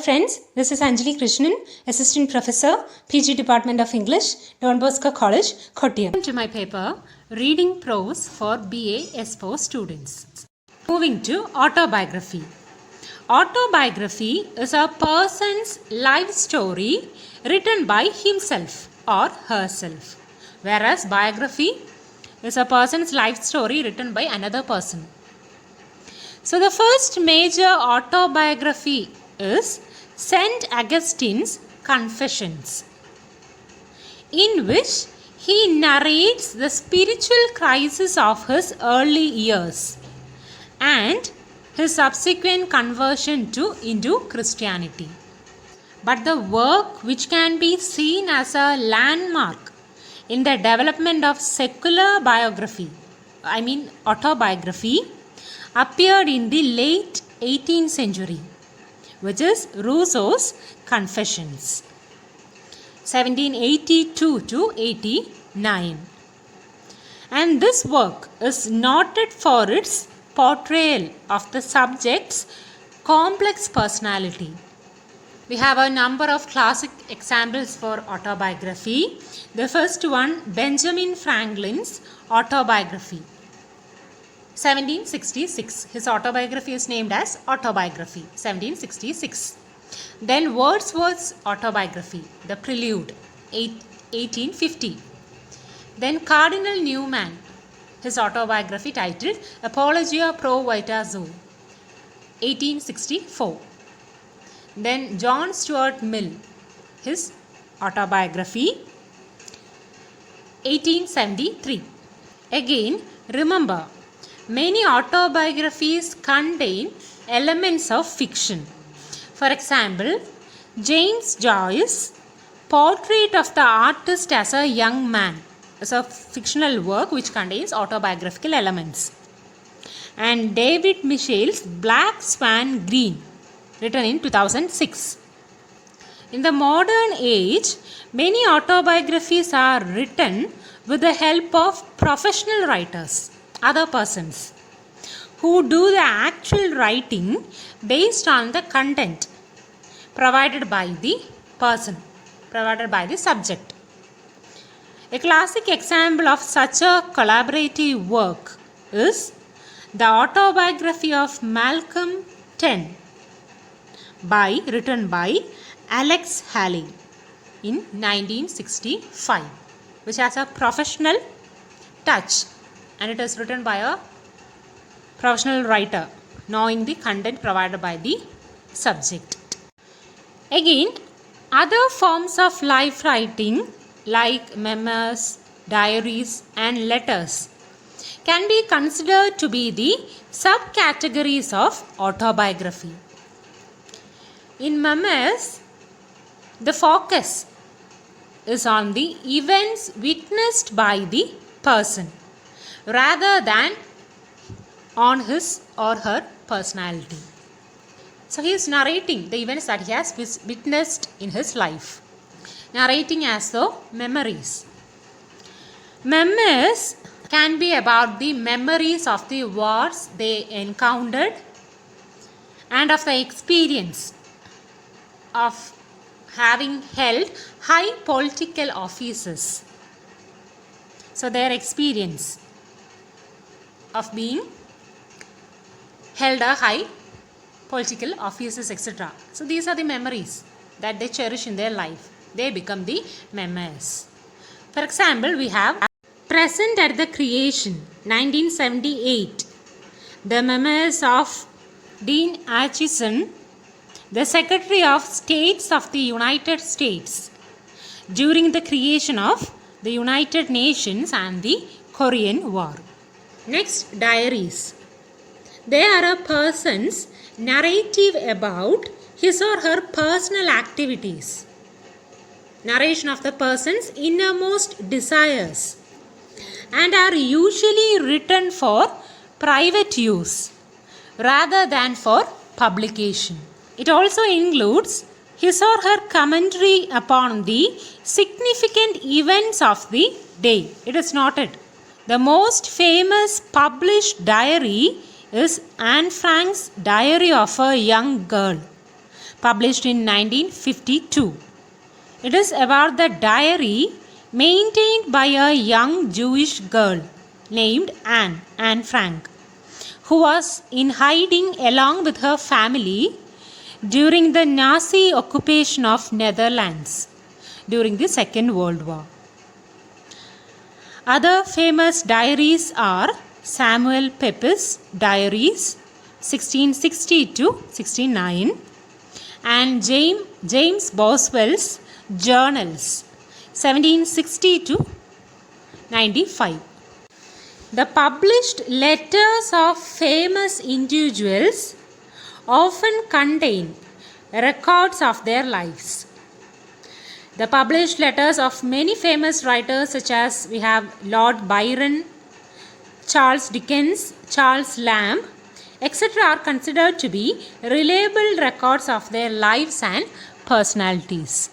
friends, this is Anjali Krishnan, Assistant Professor, PG Department of English, Don Bosco College, Kottayam. Welcome to my paper, Reading Prose for BA S4 students. Moving to autobiography. Autobiography is a person's life story written by himself or herself, whereas biography is a person's life story written by another person. So the first major autobiography is St. Augustine's Confessions, in which he narrates the spiritual crisis of his early years and his subsequent conversion into Christianity. But the work which can be seen as a landmark in the development of secular autobiography, appeared in the late 18th century, which is Rousseau's Confessions, 1782 to 89. And this work is noted for its portrayal of the subject's complex personality. We have a number of classic examples for autobiography. The first one, Benjamin Franklin's autobiography, 1766. His autobiography is named as Autobiography, 1766. Then Wordsworth's autobiography, The Prelude, 1850. Then Cardinal Newman, his autobiography titled Apologia Pro Vita Zoe, 1864. Then John Stuart Mill, his autobiography, 1873. Again, remember, many autobiographies contain elements of fiction. For example, James Joyce's Portrait of the Artist as a Young Man is a fictional work which contains autobiographical elements. And David Mitchell's Black Swan Green, written in 2006. In the modern age, many autobiographies are written with the help of professional writers, other persons, who do the actual writing based on the content provided by the subject. A classic example of such a collaborative work is the autobiography of Malcolm Ten, written by Alex Haley in 1965, which has a professional touch, and it is written by a professional writer knowing the content provided by the subject. Again, other forms of life writing like memoirs, diaries and letters can be considered to be the subcategories of autobiography. In memoirs, the focus is on the events witnessed by the person rather than on his or her personality. So he is narrating the events that he has witnessed in his life, narrating as though memories. Memoirs can be about the memories of the wars they encountered and of the experience of having held high political offices. So their experience of being held a high political offices, etc. So these are the memories that they cherish in their life. They become the memoirs. For example, we have Present at the Creation, 1978. The memoirs of Dean Acheson, the Secretary of State of the United States, during the creation of the United Nations and the Korean War. Next, diaries. They are a person's narrative about his or her personal activities, narration of the person's innermost desires, and are usually written for private use rather than for publication. It also includes his or her commentary upon the significant events of the day. It is noted. The most famous published diary is Anne Frank's Diary of a Young Girl, published in 1952. It is about the diary maintained by a young Jewish girl named Anne Frank, who was in hiding along with her family during the Nazi occupation of Netherlands during the Second World War. Other famous diaries are Samuel Pepys' diaries 1660 to 69 and James Boswell's journals 1760 to 95. The published letters of famous individuals often contain records of their lives. The published letters of many famous writers such as we have Lord Byron, Charles Dickens, Charles Lamb, etc. are considered to be reliable records of their lives and personalities.